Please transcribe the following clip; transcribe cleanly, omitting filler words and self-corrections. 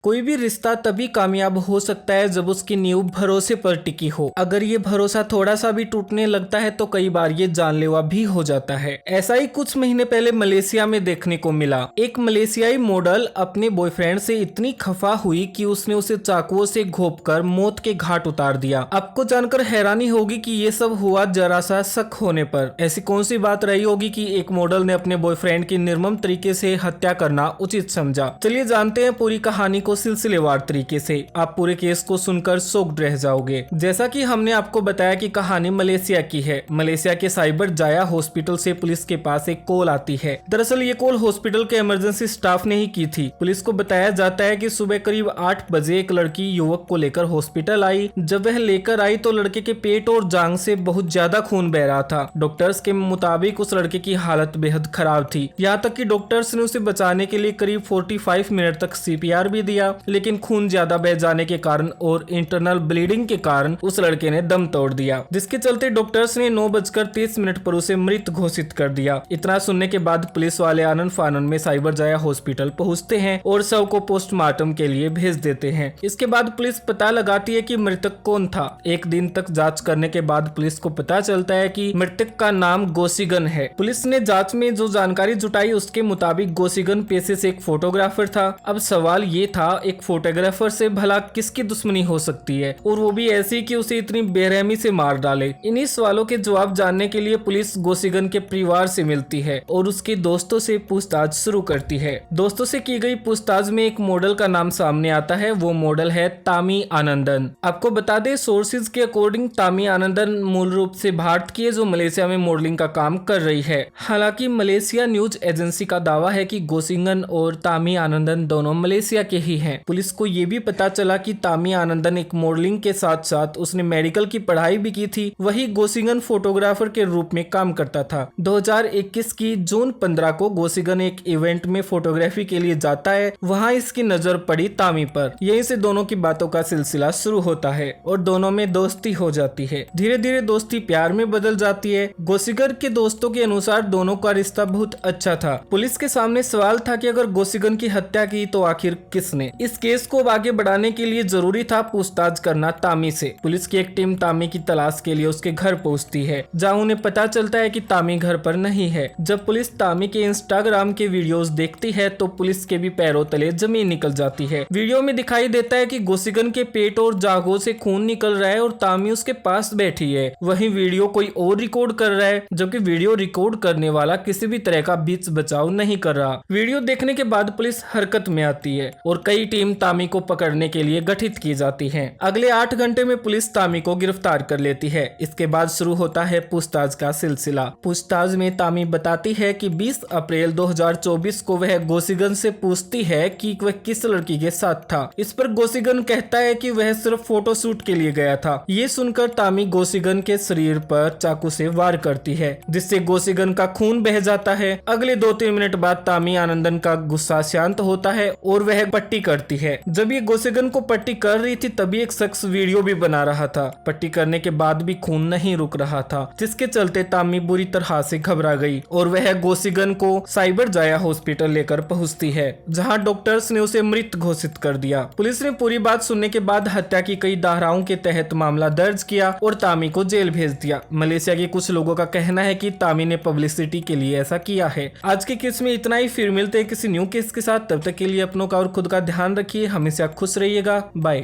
कोई भी रिश्ता तभी कामयाब हो सकता है जब उसकी नींव भरोसे पर टिकी हो। अगर ये भरोसा थोड़ा सा भी टूटने लगता है तो कई बार ये जानलेवा भी हो जाता है। ऐसा ही कुछ महीने पहले मलेशिया में देखने को मिला। एक मलेशियाई मॉडल अपने बॉयफ्रेंड से इतनी खफा हुई कि उसने उसे चाकुओं से घोंपकर मौत के घाट उतार दिया। आपको जानकर हैरानी होगी कि ये सब हुआ जरा सा शक होने पर। ऐसी कौन सी बात रही होगी कि एक मॉडल ने अपने बॉयफ्रेंड की निर्मम तरीके से हत्या करना उचित समझा। चलिए जानते हैं पूरी कहानी को सिलसिलेवार तरीके से। आप पूरे केस को सुनकर शॉक्ड रह जाओगे। जैसा कि हमने आपको बताया कि कहानी मलेशिया की है। मलेशिया के साइबर जाया हॉस्पिटल से पुलिस के पास एक कॉल आती है। दरअसल ये कॉल हॉस्पिटल के इमरजेंसी स्टाफ ने ही की थी। पुलिस को बताया जाता है कि सुबह करीब 8 बजे एक लड़की युवक को लेकर हॉस्पिटल आई। जब वह लेकर आई तो लड़के के पेट और जांघ से बहुत ज्यादा खून बह रहा था। डॉक्टर्स के मुताबिक उस लड़के की हालत बेहद खराब थी। यहाँ तक कि डॉक्टर्स ने उसे बचाने के लिए करीब 45 मिनट तक CPR भी दिया, लेकिन खून ज्यादा बह जाने के कारण और इंटरनल ब्लीडिंग के कारण उस लड़के ने दम तोड़ दिया, जिसके चलते डॉक्टर्स ने 9:30 पर उसे मृत घोषित कर दिया। इतना सुनने के बाद पुलिस वाले आनन फानन में साइबर जाया हॉस्पिटल पहुंचते हैं और शव को पोस्टमार्टम के लिए भेज देते हैं। इसके बाद पुलिस पता लगाती है कि मृतक कौन था। एक दिन तक जांच करने के बाद पुलिस को पता चलता है कि मृतक का नाम गोसिगन है। पुलिस ने जांच में जो जानकारी जुटाई उसके मुताबिक गोसिगन पेशे से एक फोटोग्राफर था। अब सवाल ये था, एक फोटोग्राफर से भला किसकी दुश्मनी हो सकती है, और वो भी ऐसी कि उसे इतनी बेरहमी से मार डाले। इन्हीं सवालों के जवाब जानने के लिए पुलिस गोसिगन के परिवार से मिलती है और उसके दोस्तों से पूछताछ शुरू करती है। दोस्तों से की गई पूछताछ में एक मॉडल का नाम सामने आता है। वो मॉडल है तामी आनंदन। आपको बता दें, सोर्सेज के अकॉर्डिंग तामी आनंदन मूल रूप से भारत की है जो मलेशिया में मॉडलिंग का काम कर रही है। हालांकि मलेशिया न्यूज एजेंसी का दावा है कि गोसिगन और तामी आनंदन दोनों मलेशिया के ही हैं। पुलिस को ये भी पता चला कि तामी आनंदन एक मॉडलिंग के साथ साथ उसने मेडिकल की पढ़ाई भी की थी। वही गोसिगन फोटोग्राफर के रूप में काम करता था। 2021 की जून 15 को गोसिगन एक इवेंट में फोटोग्राफी के लिए जाता है। वहां इसकी नजर पड़ी तामी पर। यहीं से दोनों की बातों का सिलसिला शुरू होता है और दोनों में दोस्ती हो जाती है। धीरे धीरे दोस्ती प्यार में बदल जाती है। गोसिगन के दोस्तों के अनुसार दोनों का रिश्ता बहुत अच्छा था। पुलिस के सामने सवाल था कि अगर गोसिगन की हत्या की तो आखिर किसने। इस केस को आगे बढ़ाने के लिए जरूरी था पूछताछ करना तामी से। पुलिस की एक टीम तामी की तलाश के लिए उसके घर पहुंचती है, जहां उन्हें पता चलता है कि तामी घर पर नहीं है। जब पुलिस तामी के इंस्टाग्राम के वीडियोस देखती है तो पुलिस के भी पैरों तले जमीन निकल जाती है। वीडियो में दिखाई देता है कि गोसिगन के पेट और जांघों से खून निकल रहा है और तामी उसके पास बैठी है। वही वीडियो कोई और रिकॉर्ड कर रहा है, जबकि वीडियो रिकॉर्ड करने वाला किसी भी तरह का बीच बचाव नहीं कर रहा। वीडियो देखने के बाद पुलिस हरकत में आती है और कई टीम तामी को पकड़ने के लिए गठित की जाती है। अगले 8 घंटे में पुलिस तामी को गिरफ्तार कर लेती है। इसके बाद शुरू होता है पूछताछ का सिलसिला। पूछताछ में तामी बताती है कि 20 अप्रैल 2024 को वह गोसिगन से पूछती है कि वह किस लड़की के साथ था। इस पर गोसिगन कहता है कि वह सिर्फ फोटोशूट के लिए गया था। ये सुनकर तामी गोसिगन के शरीर पर चाकू से वार करती है, जिससे गोसिगन का खून बह जाता है। अगले 2-3 मिनट बाद तामी आनंदन का गुस्सा शांत होता है और वह पट्टी करती है। जब ये गोसिगन को पट्टी कर रही थी तभी एक शख्स वीडियो भी बना रहा था। पट्टी करने के बाद भी खून नहीं रुक रहा था, जिसके चलते तामी बुरी तरह से घबरा गई और वह गोसिगन को साइबर जाया हॉस्पिटल लेकर पहुंचती है, जहां डॉक्टर्स ने उसे मृत घोषित कर दिया। पुलिस ने पूरी बात सुनने के बाद हत्या की कई धाराओं के तहत मामला दर्ज किया और तामी को जेल भेज दिया। मलेशिया के कुछ लोगों का कहना है कि तामी ने पब्लिसिटी के लिए ऐसा किया है। आज के केस में इतना ही। फिर मिलते हैं किसी न्यू केस के साथ। तब तक के लिए अपनों का और खुद का ध्यान रखिए। हमेशा खुश रहिएगा। बाय।